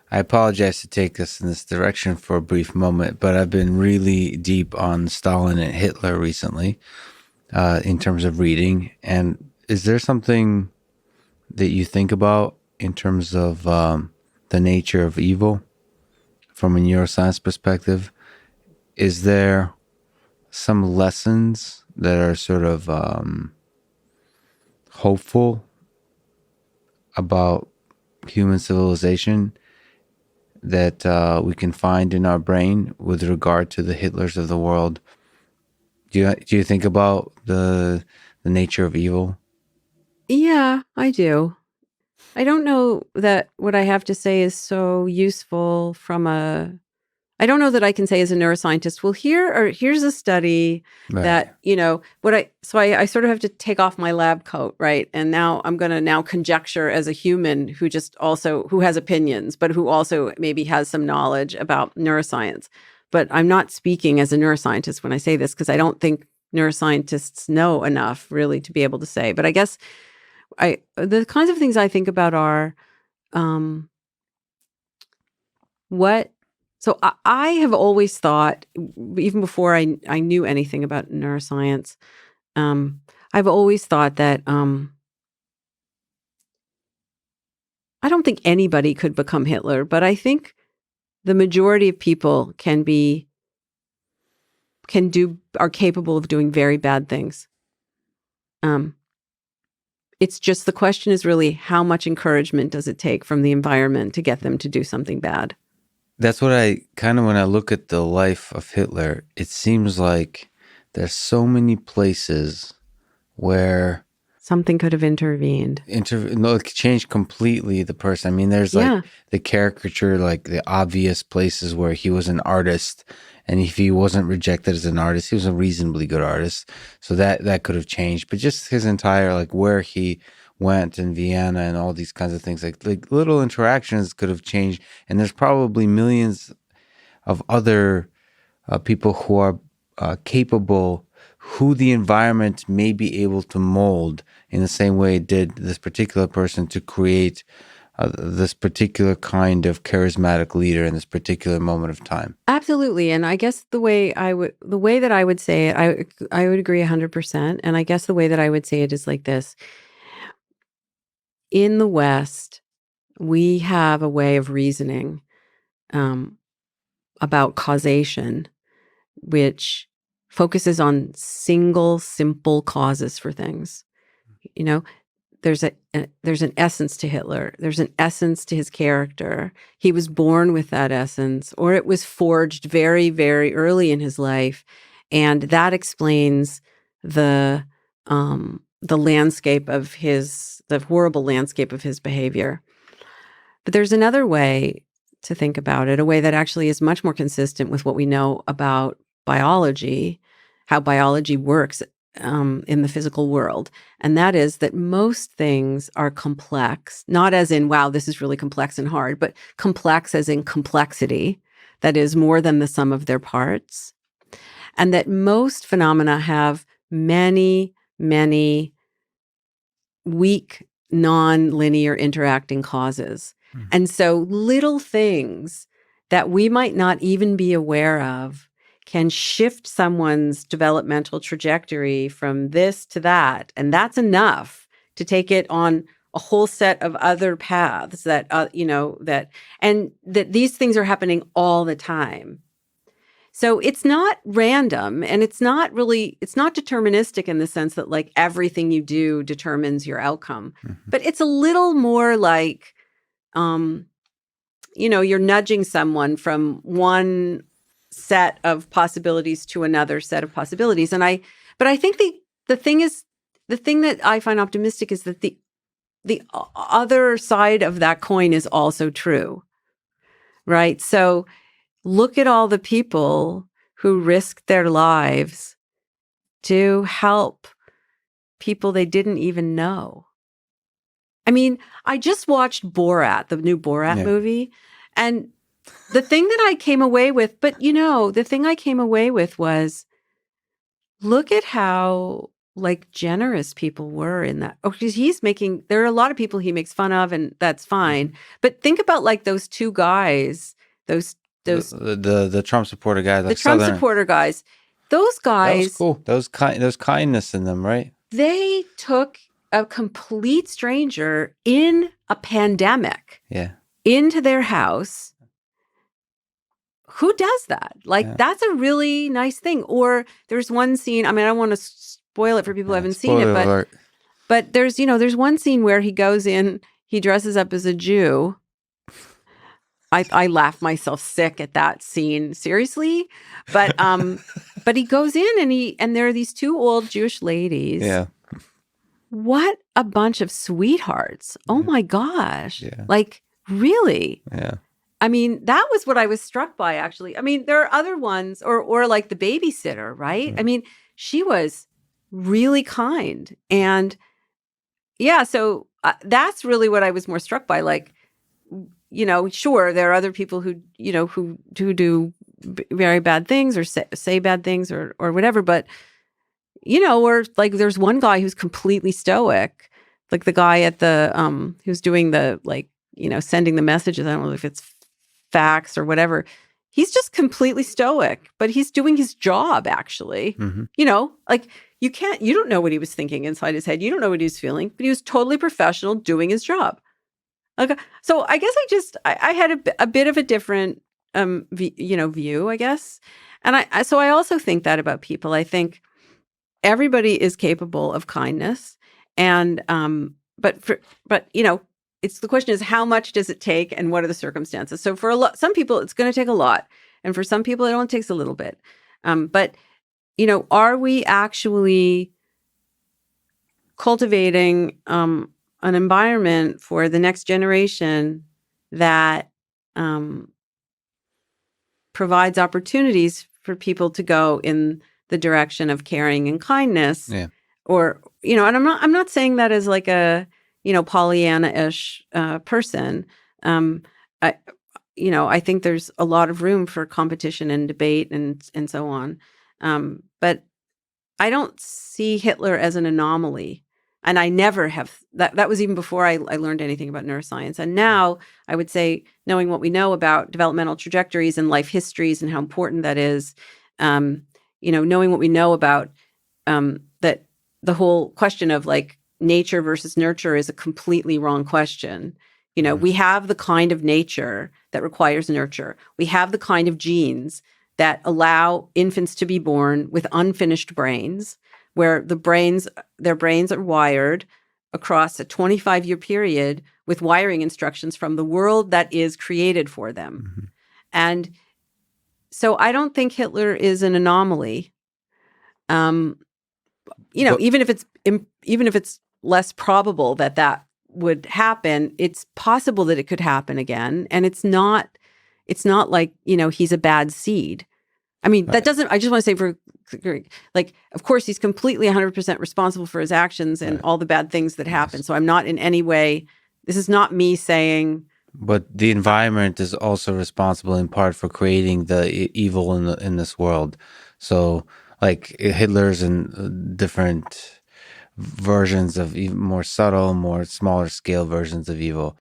I apologize to take us in this direction for a brief moment, but I've been really deep on Stalin and Hitler recently, in terms of reading. And is there something that you think about in terms of the nature of evil from a neuroscience perspective? Is there some lessons that are sort of hopeful about human civilization that we can find in our brain with regard to the Hitlers of the world? Do you think about the nature of evil? Yeah, I do. I don't know that what I have to say is so useful from a I don't know that I can say as a neuroscientist, well, here's a study Right. that, I sort of have to take off my lab coat, right? And now I'm going to now conjecture as a human who has opinions, but who also maybe has some knowledge about neuroscience. But I'm not speaking as a neuroscientist when I say this because I don't think neuroscientists know enough really to be able to say. But I guess the kinds of things I think about are um, what so I have always thought, even before I knew anything about neuroscience, um, I've always thought that I don't think anybody could become Hitler, but I think the majority of people are capable of doing very bad things. Um, it's just the question is really how much encouragement does it take from the environment to get them to do something bad? That's what I kind of, when I look at the life of Hitler, it seems like there's so many places where Something could have intervened. no, it could change completely the person. I mean, there's like Yeah, the caricature, like the obvious places where he was an artist, and if he wasn't rejected as an artist, he was a reasonably good artist. So that could have changed. But just his entire, like, where he went in Vienna and all these kinds of things, like little interactions could have changed. And there's probably millions of other people who are capable, who the environment may be able to mold in the same way it did this particular person to create this particular kind of charismatic leader in this particular moment of time. absolutely. And I guess the way that I would say it, I would agree 100%. And I guess the way that I would say it is like this. In the West, we have a way of reasoning um, about causation, which focuses on single, simple causes for things. You know, there's an essence to Hitler. There's an essence to his character. He was born with that essence, or it was forged very, very early in his life, and that explains the landscape of the horrible landscape of his behavior. But there's another way to think about it, a way that actually is much more consistent with what we know about biology, how biology works in the physical world. And that is that most things are complex, not as in, wow, this is really complex and hard, but complex as in complexity, that is more than the sum of their parts. And that most phenomena have many, many weak, non-linear interacting causes. Mhm. And so little things that we might not even be aware of can shift someone's developmental trajectory from this to that. And that's enough to take it on a whole set of other paths and that these things are happening all the time. So it's not random and it's not deterministic in the sense that like everything you do determines your outcome. Mhm. But it's a little more like um you're nudging someone from one set of possibilities to another set of possibilities. But I think the thing that I find optimistic is that the other side of that coin is also true, right? So look at all the people who risked their lives to help people they didn't even know. I mean, I just watched Borat, the new Borat Yeah. movie, and the thing that I came away with, the thing I came away with was look at how like generous people were in that. Oh, because there are a lot of people he makes fun of, and that's fine. But think about like those two guys, those those The Trump supporter guy, the like Trump Southern. supporter guys. Those That was guys, cool. There was kindness in them, right? they took a complete stranger in a pandemic Yeah. into their house. Who does that? Like, Yeah. that's a really nice thing. Or there's one scene, I mean, I don't want to spoil it for people who Yeah. haven't seen it, Spoiler alert. but there's one scene where he goes in, he dresses up as a Jew. I laughed myself sick at that scene, seriously. But he goes in and there are these two old Jewish ladies. Yeah. What a bunch of sweethearts. Oh Yeah. my gosh. Yeah. Like, really? Yeah. I mean, that was what I was struck by, actually. I mean, there are other ones, or like the babysitter, right? I mean, she was really kind. And yeah, so that's really what I was more struck by. Like, sure, there are other people who do very bad things or say bad things or whatever, but or like there's one guy who's completely stoic, like the guy at the who's doing the like sending the messages. I don't know if it's fax or whatever. He's just completely stoic, but he's doing his job actually. Mm-hmm. Like you don't know what he was thinking inside his head. You don't know what he was feeling, but he was totally professional doing his job. Okay. So I guess I had a bit of a different view, I guess. And I also think that about people. I think everybody is capable of kindness, and but it's the question is how much does it take and what are the circumstances. So for some people it's going to take a lot, and for some people it only takes a little bit. But are we actually cultivating an environment for the next generation that provides opportunities for people to go in the direction of caring and kindness? Yeah. Or and I'm not saying that as like a Pollyanna-ish person. I think there's a lot of room for competition and debate and so on. But I don't see Hitler as an anomaly. And I never have. That was even before I learned anything about neuroscience. And now I would say, knowing what we know about developmental trajectories and life histories and how important that is, knowing what we know about that the whole question of like nature versus nurture is a completely wrong question. We have the kind of nature that requires nurture. We have the kind of genes that allow infants to be born with unfinished brains, where their brains are wired across a 25-year period with wiring instructions from the world that is created for them. Mm-hmm. And so I don't think Hitler is an anomaly. Even if it's less probable that would happen, it's possible that it could happen again. And it's not like, he's a bad seed. I mean, that doesn't, I just want to say like, of course, he's completely 100% responsible for his actions and all the bad things that happen. So I'm not in any way, this is not me saying. But the environment is also responsible in part for creating the evil in this world. So like Hitler's and different versions of even more subtle, more smaller scale versions of evil.